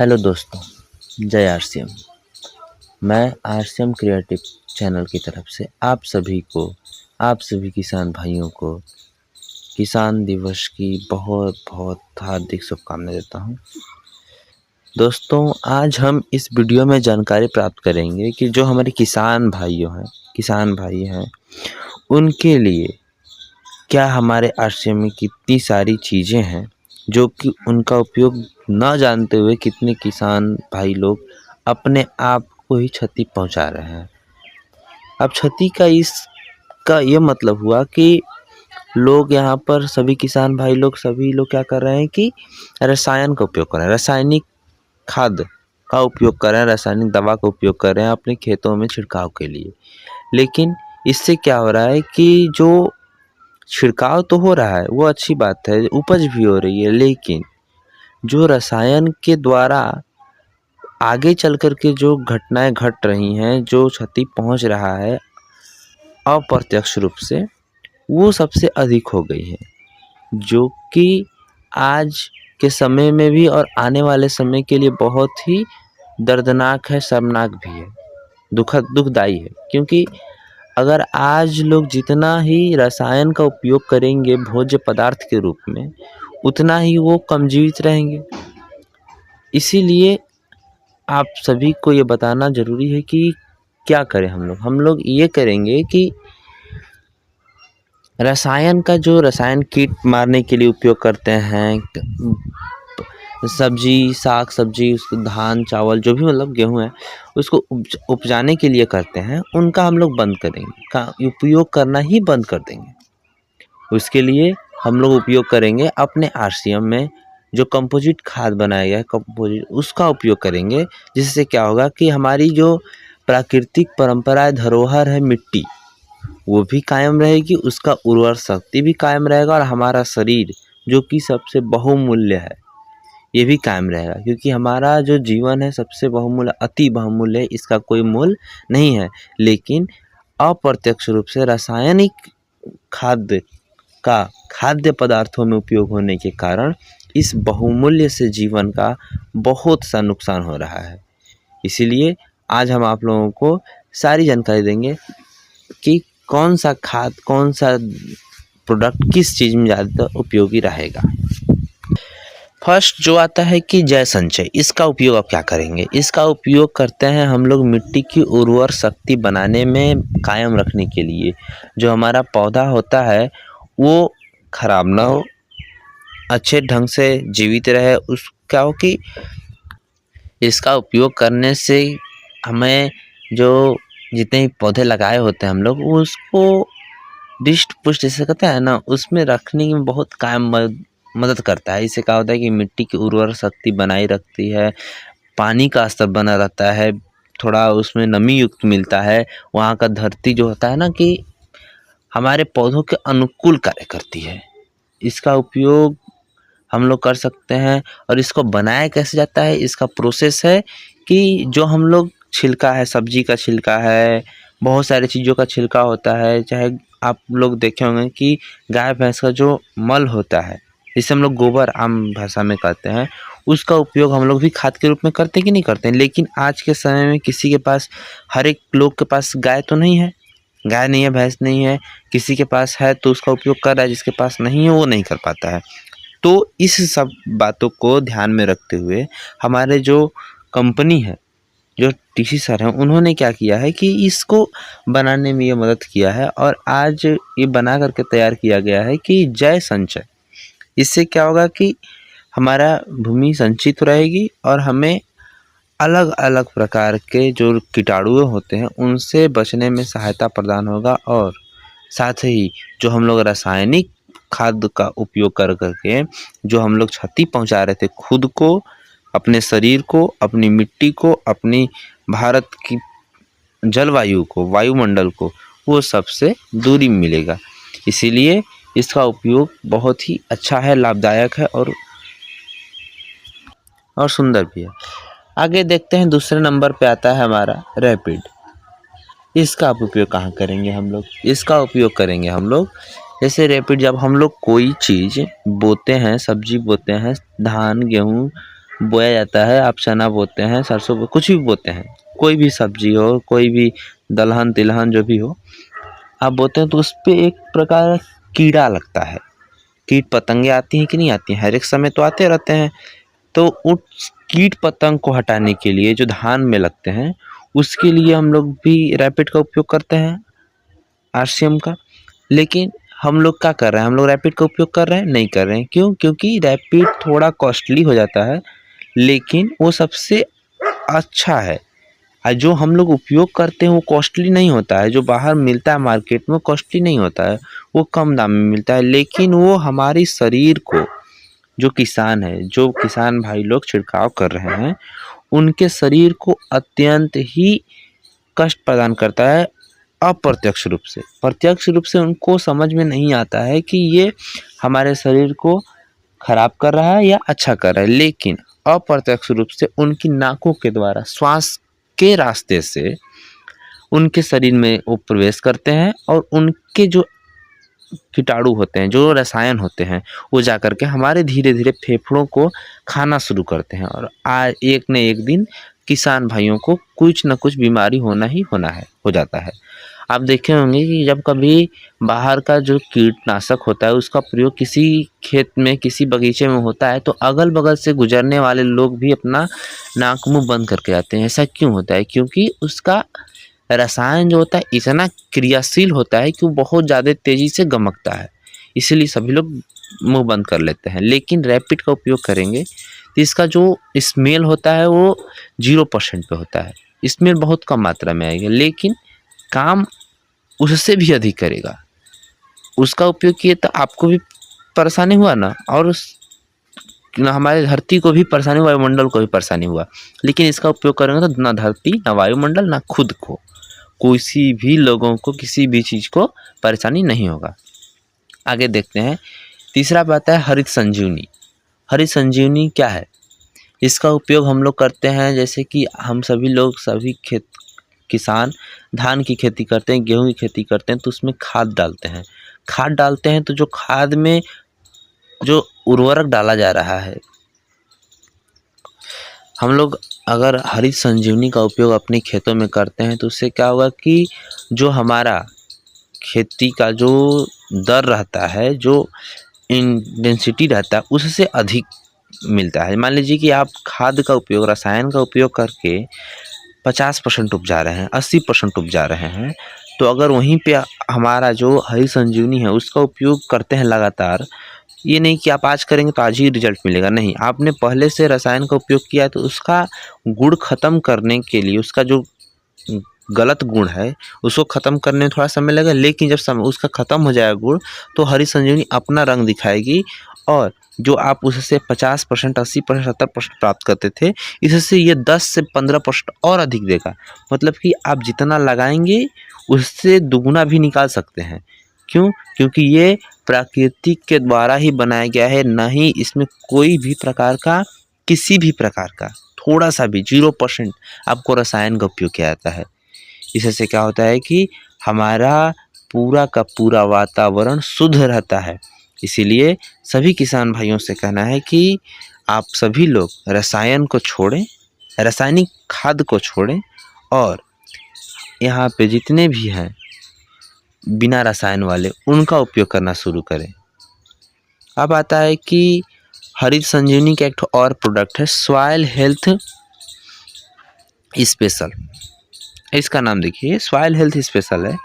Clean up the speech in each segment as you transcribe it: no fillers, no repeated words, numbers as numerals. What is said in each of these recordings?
Hello दोस्तों, जय RCM. मैं आरसीएम क्रिएटिव चैनल की तरफ से आप सभी किसान भाइयों को किसान दिवस की बहुत बहुत हार्दिक शुभकामनाएं देता हूं। दोस्तों, आज हम इस वीडियो में जानकारी प्राप्त करेंगे कि जो हमारे किसान भाई हैं उनके लिए क्या हमारे आरसीएम में कितनी सारी चीज़ें हैं जो कि उनका उपयोग न जानते हुए कितने किसान भाई लोग अपने आप को ही क्षति पहुंचा रहे हैं। अब क्षति का इसका ये मतलब हुआ कि लोग यहाँ पर सभी लोग क्या कर रहे हैं कि रसायन का उपयोग कर रहे हैं, रासायनिक खाद का उपयोग कर रहे हैं, रासायनिक दवा का उपयोग कर रहे हैं अपने खेतों में छिड़काव के लिए। लेकिन इससे क्या हो रहा है कि जो छिड़काव तो हो रहा है वो अच्छी बात है, उपज भी हो रही है, लेकिन जो रसायन के द्वारा आगे चल कर के जो घटनाएं घट रही हैं, जो क्षति पहुंच रहा है अप्रत्यक्ष रूप से, वो सबसे अधिक हो गई है, जो कि आज के समय में भी और आने वाले समय के लिए बहुत ही दर्दनाक है, शर्मनाक भी है, दुखदाई है। क्योंकि अगर आज लोग जितना ही रसायन का उपयोग करेंगे भोज्य पदार्थ के रूप में, उतना ही वो कम जीवित रहेंगे। इसीलिए आप सभी को ये बताना ज़रूरी है कि क्या करें हम लोग ये करेंगे कि रसायन कीट मारने के लिए उपयोग करते हैं, साग सब्जी, धान चावल जो भी गेहूँ है उसको उपजाने के लिए करते हैं, उनका हम लोग बंद करेंगे, का उपयोग करना ही बंद कर देंगे। उसके लिए हम लोग उपयोग करेंगे अपने आरसीएम में जो कंपोजिट खाद बनाया गया है, उसका उपयोग करेंगे। जिससे क्या होगा कि हमारी जो प्राकृतिक परंपराएं धरोहर है मिट्टी, वो भी कायम रहेगी, उसका उर्वर शक्ति भी कायम रहेगा, और हमारा शरीर जो कि सबसे बहुमूल्य है ये भी कायम रहेगा। क्योंकि हमारा जो जीवन है सबसे बहुमूल्य, अति बहुमूल्य है, इसका कोई मूल्य नहीं है। लेकिन अप्रत्यक्ष रूप से रासायनिक खाद्य पदार्थों में उपयोग होने के कारण इस बहुमूल्य से जीवन का बहुत सा नुकसान हो रहा है। इसीलिए आज हम आप लोगों को सारी जानकारी देंगे कि कौन सा खाद, कौन सा प्रोडक्ट किस चीज़ में ज़्यादा उपयोगी रहेगा। फर्स्ट जो आता है कि जय संचय, इसका उपयोग आप क्या करेंगे? इसका उपयोग करते हैं हम लोग मिट्टी की उर्वर शक्ति बनाने में, कायम रखने के लिए। जो हमारा पौधा होता है वो खराब ना हो, अच्छे ढंग से जीवित रहे। क्या हो कि इसका उपयोग करने से हमें जो जितने पौधे लगाए होते हैं हम लोग, उसको दिष्ट पुष्ट जैसे कहते हैं ना, उसमें रखने में बहुत कायम मदद करता है। इससे क्या होता है कि मिट्टी की उर्वर शक्ति बनाई रखती है, पानी का स्तर बना रहता है, थोड़ा उसमें नमी युक्त मिलता है। वहाँ का धरती जो होता है ना कि हमारे पौधों के अनुकूल कार्य करती है। इसका उपयोग हम लोग कर सकते हैं। और इसको बनाया कैसे जाता है, इसका प्रोसेस है कि जो हम लोग छिलका है, सब्जी का छिलका है, बहुत सारी चीज़ों का छिलका होता है, चाहे आप लोग देखे होंगे कि गाय भैंस का जो मल होता है, जिसे हम लोग गोबर आम भाषा में कहते हैं, उसका उपयोग हम लोग भी खाद के रूप में करते हैं कि नहीं करते हैं। लेकिन आज के समय में किसी के पास, हर एक लोग के पास गाय तो नहीं है, गाय नहीं है, भैंस नहीं है, किसी के पास है तो उसका उपयोग कर रहा है, जिसके पास नहीं है वो नहीं कर पाता है। तो इस सब बातों को ध्यान में रखते हुए हमारे जो कंपनी है, जो टीसी सर हैं, उन्होंने क्या किया है कि इसको बनाने में ये मदद किया है, और आज ये बना करके तैयार किया गया है कि जय संचय। इससे क्या होगा कि हमारा भूमि संचित रहेगी और हमें अलग अलग प्रकार के जो कीटाणु होते हैं उनसे बचने में सहायता प्रदान होगा। और साथ ही जो हम लोग रासायनिक खाद का उपयोग कर करके जो हम लोग क्षति पहुंचा रहे थे खुद को, अपने शरीर को, अपनी मिट्टी को, अपनी भारत की जलवायु को, वायुमंडल को, वो सबसे दूरी मिलेगा। इसीलिए इसका उपयोग बहुत ही अच्छा है, लाभदायक है और सुंदर भी है। आगे देखते हैं, दूसरे नंबर पे आता है हमारा रैपिड। इसका आप उपयोग कहाँ करेंगे हम लोग? इसका उपयोग करेंगे हम लोग जैसे रैपिड, जब हम लोग कोई चीज़ बोते हैं, सब्जी बोते हैं, धान गेहूँ बोया जाता है, आप चना बोते हैं, सरसों कुछ भी बोते हैं, कोई भी सब्जी हो, कोई भी दलहन तिलहन जो भी हो आप बोते हैं, तो उस पे एक प्रकार का कीड़ा लगता है। कीट पतंगे आती हैं कि नहीं आती हैं, हर एक समय तो आते रहते हैं। तो उस कीट पतंग को हटाने के लिए जो धान में लगते हैं, उसके लिए हम लोग भी रैपिड का उपयोग करते हैं, आरसीएम का। लेकिन हम लोग क्या कर रहे हैं, हम लोग रैपिड का उपयोग कर रहे हैं, नहीं कर रहे हैं। क्यों? क्योंकि रैपिड थोड़ा कॉस्टली हो जाता है, लेकिन वो सबसे अच्छा है। जो हम लोग उपयोग करते हैं वो कॉस्टली नहीं होता है, जो बाहर मिलता है मार्केट में कॉस्टली नहीं होता है, वो कम दाम में मिलता है, लेकिन वो हमारी शरीर को, जो किसान भाई लोग छिड़काव कर रहे हैं, उनके शरीर को अत्यंत ही कष्ट प्रदान करता है अप्रत्यक्ष रूप से। प्रत्यक्ष रूप से उनको समझ में नहीं आता है कि ये हमारे शरीर को खराब कर रहा है या अच्छा कर रहा है, लेकिन अप्रत्यक्ष रूप से उनकी नाकों के द्वारा, श्वास के रास्ते से उनके शरीर में वो प्रवेश करते हैं, और उनके जो कीटाणु होते हैं, जो रसायन होते हैं, वो जा कर के हमारे धीरे धीरे फेफड़ों को खाना शुरू करते हैं, और आज एक न एक दिन किसान भाइयों को कुछ न कुछ बीमारी होना ही होना है, हो जाता है। आप देखे होंगे कि जब कभी बाहर का जो कीटनाशक होता है उसका प्रयोग किसी खेत में, किसी बगीचे में होता है, तो अगल बगल से गुजरने वाले लोग भी अपना नाक मुंह बंद करके आते हैं। ऐसा क्यों होता है? क्योंकि उसका रसायन जो होता है इतना क्रियाशील होता है कि वो बहुत ज़्यादा तेज़ी से गमकता है, इसीलिए सभी लोग मुंह बंद कर लेते हैं। लेकिन रैपिड का उपयोग करेंगे तो इसका जो स्मेल होता है वो 0% पे होता है, स्मेल बहुत कम मात्रा में आएगा, लेकिन काम उससे भी अधिक करेगा। उसका उपयोग किए तो आपको भी परेशानी हुआ ना, और हमारे धरती को भी परेशानी, वायुमंडल को भी परेशानी हुआ। लेकिन इसका उपयोग करेंगे तो ना धरती, ना वायुमंडल, ना खुद को, किसी भी लोगों को, किसी भी चीज़ को परेशानी नहीं होगा। आगे देखते हैं। तीसरा बात है हरित संजीवनी। हरित संजीवनी क्या है? इसका उपयोग हम लोग करते हैं, जैसे कि हम सभी लोग, सभी किसान धान की खेती करते हैं, गेहूं की खेती करते हैं, तो उसमें खाद डालते हैं। खाद डालते हैं तो जो खाद में जो उर्वरक डाला जा रहा है, हम लोग अगर हरित संजीवनी का उपयोग अपने खेतों में करते हैं तो उससे क्या होगा कि जो हमारा खेती का जो दर रहता है, जो इंटेंसिटी रहता है, उससे अधिक मिलता है। मान लीजिए कि आप खाद का उपयोग, रसायन का उपयोग करके 50% उपजा रहे हैं, 80% उपजा रहे हैं, तो अगर वहीं पे हमारा जो हरी संजीवनी है उसका उपयोग करते हैं लगातार, ये नहीं कि आप आज करेंगे तो आज ही रिजल्ट मिलेगा, नहीं, आपने पहले से रसायन का उपयोग किया है तो उसका गुण खत्म करने के लिए, उसका जो गलत गुण है उसको खत्म करने में थोड़ा समय लगेगा, लेकिन जब समय उसका खत्म हो जाएगा गुण, तो हरी संजीवनी अपना रंग दिखाएगी, और जो आप उससे 50%, 80%, 70% प्राप्त करते थे, इससे ये 10 से 15% और अधिक देगा। मतलब कि आप जितना लगाएंगे उससे दुगुना भी निकाल सकते हैं। क्यों? क्योंकि ये प्राकृतिक के द्वारा ही बनाया गया है, ना ही इसमें कोई भी प्रकार का, किसी भी प्रकार का थोड़ा सा भी 0% आपको रसायन का उपयोग किया जाता है। इससे क्या होता है कि हमारा पूरा का पूरा वातावरण शुद्ध रहता है। इसीलिए सभी किसान भाइयों से कहना है कि आप सभी लोग रसायन को छोड़ें, रासायनिक खाद को छोड़ें, और यहाँ पे जितने भी हैं बिना रसायन वाले, उनका उपयोग करना शुरू करें। अब आता है कि हरित संजीवनी का एक और प्रोडक्ट है सॉइल हेल्थ स्पेशल। इसका नाम देखिए, सॉइल हेल्थ स्पेशल है।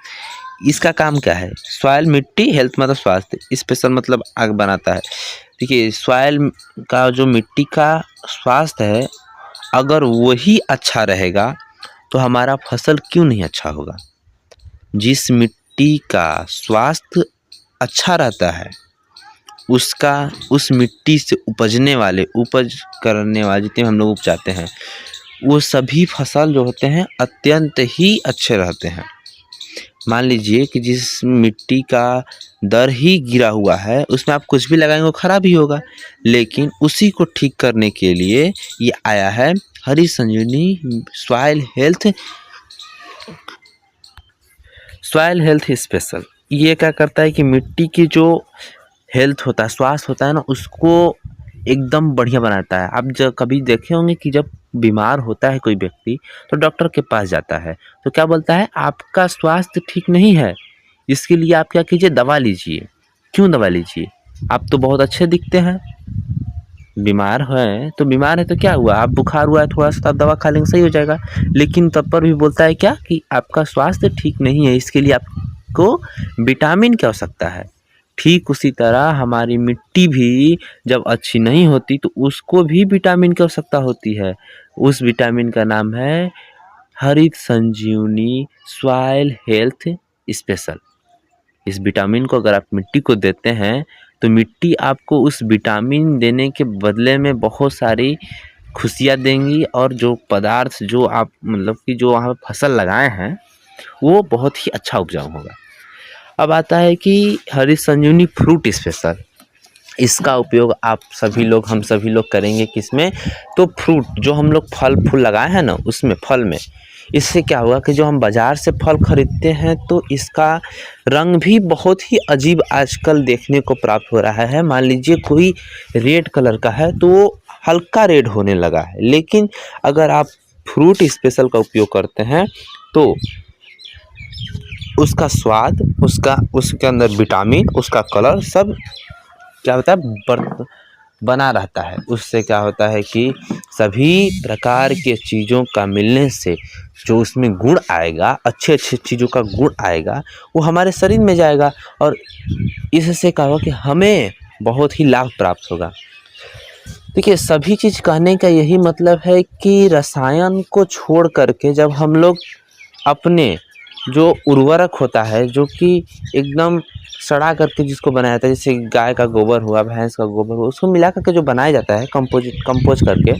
इसका काम क्या है? सॉइल मिट्टी, हेल्थ मतलब स्वास्थ्य, स्पेशल मतलब आग बनाता है। देखिए, सॉइल का जो मिट्टी का स्वास्थ्य है, अगर वही अच्छा रहेगा तो हमारा फसल क्यों नहीं अच्छा होगा। जिस मिट्टी का स्वास्थ्य अच्छा रहता है, उस मिट्टी से उपज करने वाले जितने हम लोग उपजाते हैं, वो सभी फसल जो होते हैं अत्यंत ही अच्छे रहते हैं। मान लीजिए कि जिस मिट्टी का दर ही गिरा हुआ है, उसमें आप कुछ भी लगाएंगे वो खराब ही होगा, लेकिन उसी को ठीक करने के लिए ये आया है हरी संजीवनी सॉइल हेल्थ स्पेशल। ये क्या करता है कि मिट्टी की जो हेल्थ होता है, स्वास्थ्य होता है ना, उसको एकदम बढ़िया बनाता है। आप जब कभी देखे होंगे कि जब बीमार होता है कोई व्यक्ति तो डॉक्टर के पास जाता है तो क्या बोलता है, आपका स्वास्थ्य ठीक नहीं है, इसके लिए आप क्या कीजिए, दवा लीजिए। क्यों दवा लीजिए, आप तो बहुत अच्छे दिखते हैं। बीमार है तो बीमार है तो क्या हुआ, आप बुखार हुआ है थोड़ा सा, आप दवा खा लेंगे सही हो जाएगा। लेकिन तब पर भी बोलता है क्या कि आपका स्वास्थ्य ठीक नहीं है, इसके लिए आपको विटामिन की आवश्यकता है। ठीक उसी तरह हमारी मिट्टी भी जब अच्छी नहीं होती तो उसको भी विटामिन की आवश्यकता होती है। उस विटामिन का नाम है हरित संजीवनी सॉइल हेल्थ स्पेशल। इस विटामिन को अगर आप मिट्टी को देते हैं तो मिट्टी आपको उस विटामिन देने के बदले में बहुत सारी खुशियाँ देंगी, और जो पदार्थ जो आप मतलब कि जो आप फसल लगाए हैं वो बहुत ही अच्छा उपजाऊ होगा। अब आता है कि हरी संजीवनी फ्रूट स्पेशल, इसका उपयोग आप सभी लोग, हम सभी लोग करेंगे किसमें, तो फ्रूट जो हम लोग फल फूल लगाए हैं ना उसमें, फल में। इससे क्या होगा कि जो हम बाज़ार से फल खरीदते हैं तो इसका रंग भी बहुत ही अजीब आजकल देखने को प्राप्त हो रहा है। मान लीजिए कोई रेड कलर का है तो वो हल्का रेड होने लगा है, लेकिन अगर आप फ्रूट स्पेशल का उपयोग करते हैं तो उसका स्वाद, उसके अंदर विटामिन, उसका कलर सब क्या होता है, बना रहता है। उससे क्या होता है कि सभी प्रकार के चीज़ों का मिलने से जो उसमें गुण आएगा, अच्छे अच्छे चीज़ों का गुण आएगा, वो हमारे शरीर में जाएगा और इससे क्या होगा कि हमें बहुत ही लाभ प्राप्त होगा। देखिए, सभी चीज़ कहने का यही मतलब है कि रसायन को छोड़ करके जब हम लोग अपने जो उर्वरक होता है, जो कि एकदम सड़ा करके जिसको बनाया जाता है, जैसे गाय का गोबर हुआ, भैंस का गोबर हुआ, उसको मिला करके जो बनाया जाता है कंपोज करके,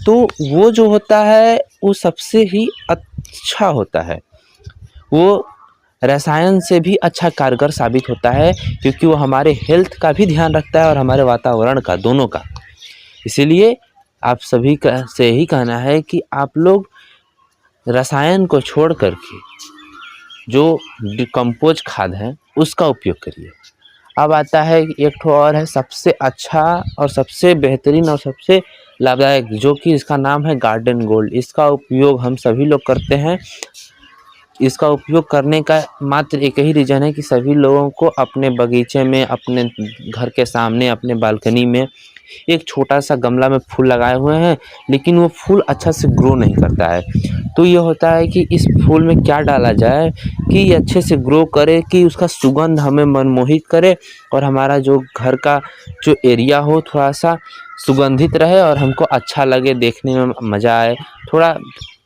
तो वो जो होता है वो सबसे ही अच्छा होता है। वो रसायन से भी अच्छा कारगर साबित होता है, क्योंकि वो हमारे हेल्थ का भी ध्यान रखता है और हमारे वातावरण का, दोनों का। इसीलिए आप सभी का से यही कहना है कि आप लोग रसायन को छोड़ करके जो डिकम्पोज खाद है उसका उपयोग करिए। अब आता है एक ठो और है सबसे अच्छा और सबसे बेहतरीन और सबसे लाभदायक, जो कि इसका नाम है गार्डन गोल्ड। इसका उपयोग हम सभी लोग करते हैं। इसका उपयोग करने का मात्र एक ही रीज़न है कि सभी लोगों को अपने बगीचे में, अपने घर के सामने, अपने बालकनी में एक छोटा सा गमला में फूल लगाए हुए हैं, लेकिन वो फूल अच्छा से ग्रो नहीं करता है। तो ये होता है कि इस फूल में क्या डाला जाए कि ये अच्छे से ग्रो करे, कि उसका सुगंध हमें मनमोहित करे और हमारा जो घर का जो एरिया हो थोड़ा सा सुगंधित रहे और हमको अच्छा लगे, देखने में मज़ा आए, थोड़ा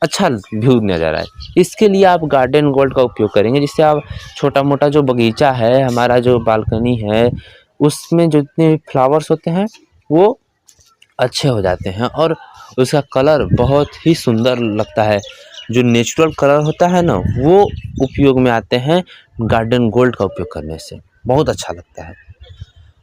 अच्छा व्यू नज़र आए। इसके लिए आप गार्डन गोल्ड का उपयोग करेंगे, जिससे आप छोटा मोटा जो बगीचा है, हमारा जो बालकनी है, उसमें जितने फ्लावर्स होते हैं वो अच्छे हो जाते हैं और उसका कलर बहुत ही सुंदर लगता है। जो नेचुरल कलर होता है ना, वो उपयोग में आते हैं गार्डन गोल्ड का उपयोग करने से, बहुत अच्छा लगता है।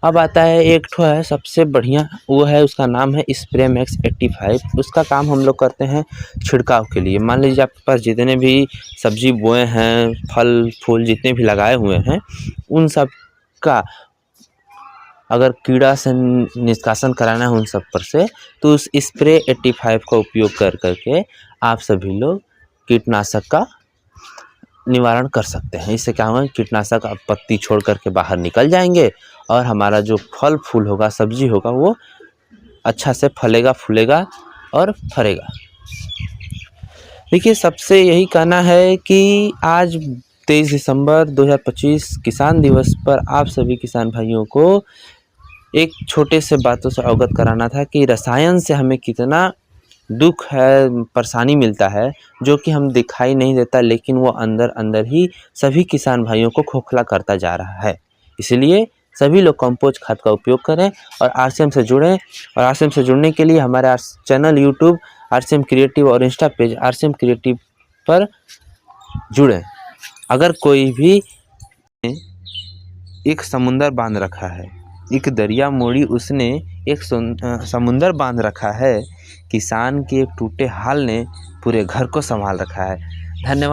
अब आता है एक ठो है सबसे बढ़िया, वो है, उसका नाम है स्प्रे मैक्स 85। उसका काम हम लोग करते हैं छिड़काव के लिए। मान लीजिए आपके पास जितने भी सब्जी बोए हैं, फल फूल जितने भी लगाए हुए हैं, उन सब का अगर कीड़ा से निष्कासन कराना है उन सब पर से, तो उस स्प्रे 85 का उपयोग कर करके आप सभी लोग कीटनाशक का निवारण कर सकते हैं। इससे क्या होगा, कीटनाशक अब पत्ती छोड़ करके बाहर निकल जाएंगे और हमारा जो फल फूल होगा, सब्जी होगा, वो अच्छा से फलेगा, फूलेगा और फरेगा। देखिए, सबसे यही कहना है कि आज 23 दिसंबर 2025 किसान दिवस पर आप सभी किसान भाइयों को एक छोटे से बातों से अवगत कराना था कि रसायन से हमें कितना दुख है, परेशानी मिलता है, जो कि हम दिखाई नहीं देता, लेकिन वो अंदर अंदर ही सभी किसान भाइयों को खोखला करता जा रहा है। इसलिए सभी लोग कंपोस्ट खाद का उपयोग करें और आरसीएम से जुड़ें। और आरसीएम से जुड़ने के लिए हमारे चैनल यूट्यूब आरसीएम क्रिएटिव और इंस्टा पेज आरसीएम क्रिएटिव पर जुड़ें। अगर कोई भी एक समुंदर बांध रखा है, एक दरिया मोड़ी उसने एक समुंदर बांध रखा है, किसान के एक टूटे हाल ने पूरे घर को संभाल रखा है। धन्यवाद।